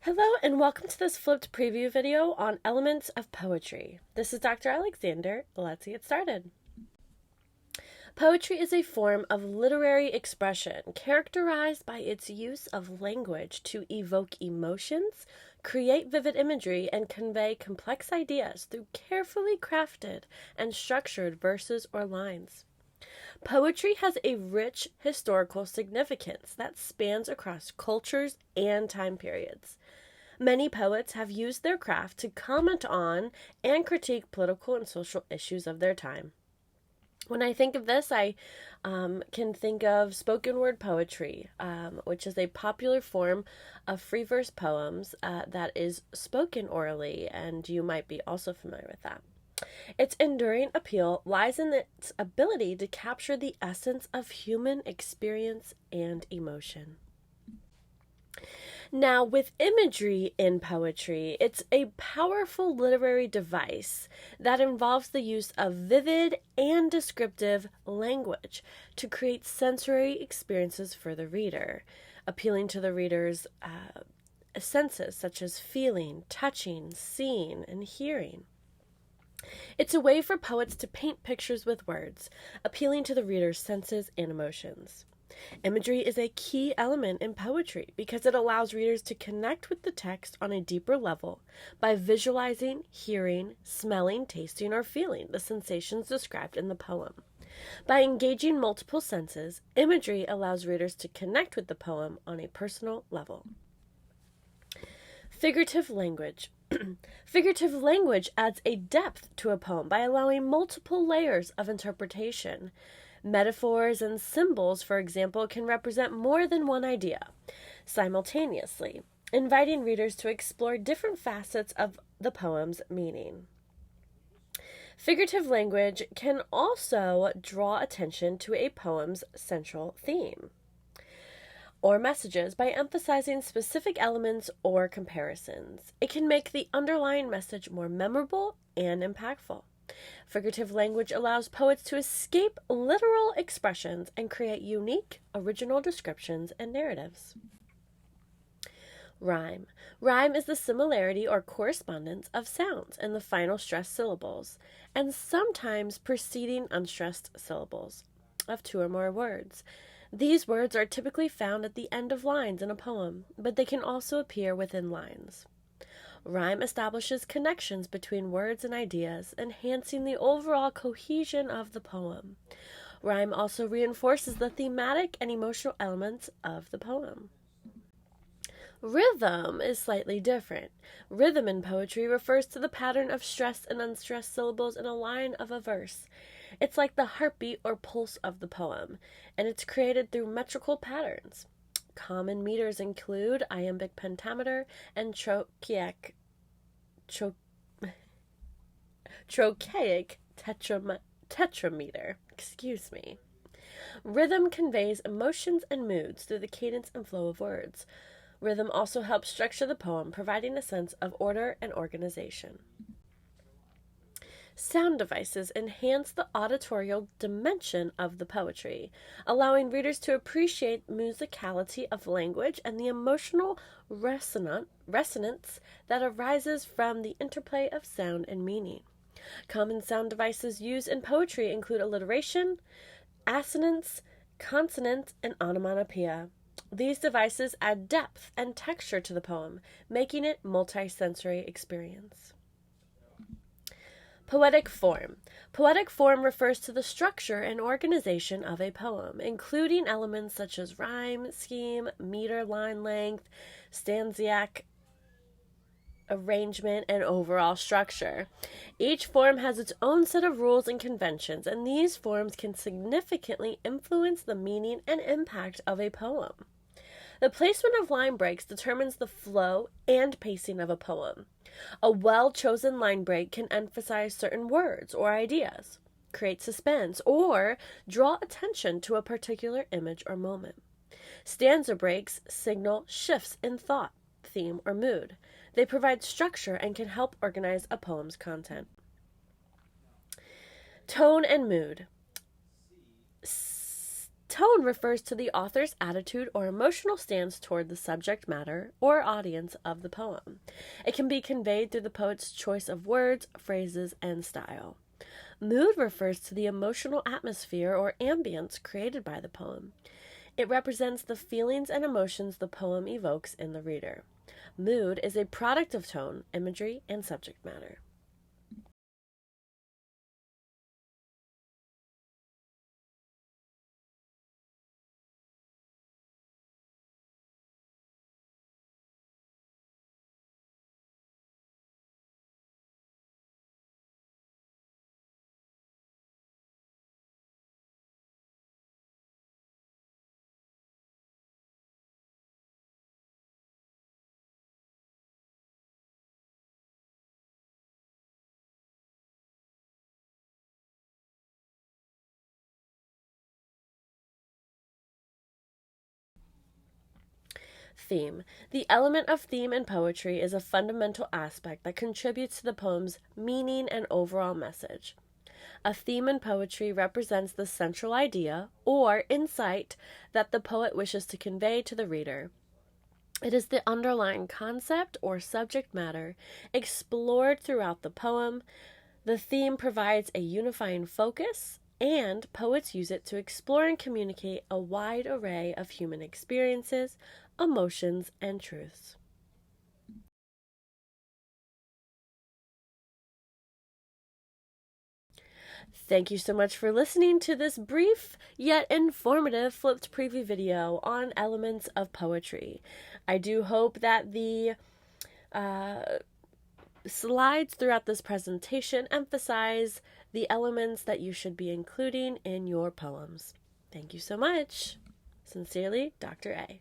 Hello and welcome to this flipped preview video on elements of poetry. This is Dr. Alexander. Let's get started. Poetry is a form of literary expression characterized by its use of language to evoke emotions, create vivid imagery, and convey complex ideas through carefully crafted and structured verses or lines. Poetry has a rich historical significance that spans across cultures and time periods. Many poets have used their craft to comment on and critique political and social issues of their time. When I think of this, I can think of spoken word poetry, which is a popular form of free verse poems that is spoken orally, and you might be also familiar with that. Its enduring appeal lies in its ability to capture the essence of human experience and emotion. Now, with imagery in poetry, it's a powerful literary device that involves the use of vivid and descriptive language to create sensory experiences for the reader, appealing to the reader's senses such as feeling, touching, seeing, and hearing. It's a way for poets to paint pictures with words, appealing to the reader's senses and emotions. Imagery is a key element in poetry because it allows readers to connect with the text on a deeper level by visualizing, hearing, smelling, tasting, or feeling the sensations described in the poem. By engaging multiple senses, imagery allows readers to connect with the poem on a personal level. Figurative language. Figurative language adds a depth to a poem by allowing multiple layers of interpretation. Metaphors and symbols, for example, can represent more than one idea simultaneously, inviting readers to explore different facets of the poem's meaning. Figurative language can also draw attention to a poem's central theme or messages by emphasizing specific elements or comparisons. It can make the underlying message more memorable and impactful. Figurative language allows poets to escape literal expressions and create unique, original descriptions and narratives. Rhyme. Rhyme is the similarity or correspondence of sounds in the final stressed syllables, and sometimes preceding unstressed syllables of two or more words. These words are typically found at the end of lines in a poem, but they can also appear within lines. Rhyme establishes connections between words and ideas, enhancing the overall cohesion of the poem. Rhyme also reinforces the thematic and emotional elements of the poem. Rhythm is slightly different. Rhythm in poetry refers to the pattern of stressed and unstressed syllables in a line of a verse. It's like the heartbeat or pulse of the poem, and it's created through metrical patterns. Common meters include iambic pentameter and trochaic tetrameter. Excuse me. Rhythm conveys emotions and moods through the cadence and flow of words. Rhythm also helps structure the poem, providing a sense of order and organization. Sound devices enhance the auditorial dimension of the poetry, allowing readers to appreciate musicality of language and the emotional resonance that arises from the interplay of sound and meaning. Common sound devices used in poetry include alliteration, assonance, consonance, and onomatopoeia. These devices add depth and texture to the poem, making it a multi-sensory experience. Poetic form. Poetic form refers to the structure and organization of a poem, including elements such as rhyme, scheme, meter, line length, stanzaic arrangement, and overall structure. Each form has its own set of rules and conventions, and these forms can significantly influence the meaning and impact of a poem. The placement of line breaks determines the flow and pacing of a poem. A well-chosen line break can emphasize certain words or ideas, create suspense, or draw attention to a particular image or moment. Stanza breaks signal shifts in thought, theme, or mood. They provide structure and can help organize a poem's content. Tone and mood. Tone refers to the author's attitude or emotional stance toward the subject matter or audience of the poem. It can be conveyed through the poet's choice of words, phrases, and style. Mood refers to the emotional atmosphere or ambience created by the poem. It represents the feelings and emotions the poem evokes in the reader. Mood is a product of tone, imagery, and subject matter. Theme. The element of theme in poetry is a fundamental aspect that contributes to the poem's meaning and overall message. A theme in poetry represents the central idea or insight that the poet wishes to convey to the reader. It is the underlying concept or subject matter explored throughout the poem. The theme provides a unifying focus, and poets use it to explore and communicate a wide array of human experiences, emotions, and truths. Thank you so much for listening to this brief yet informative flipped preview video on elements of poetry. I do hope that the slides throughout this presentation emphasize the elements that you should be including in your poems. Thank you so much. Sincerely, Dr. A.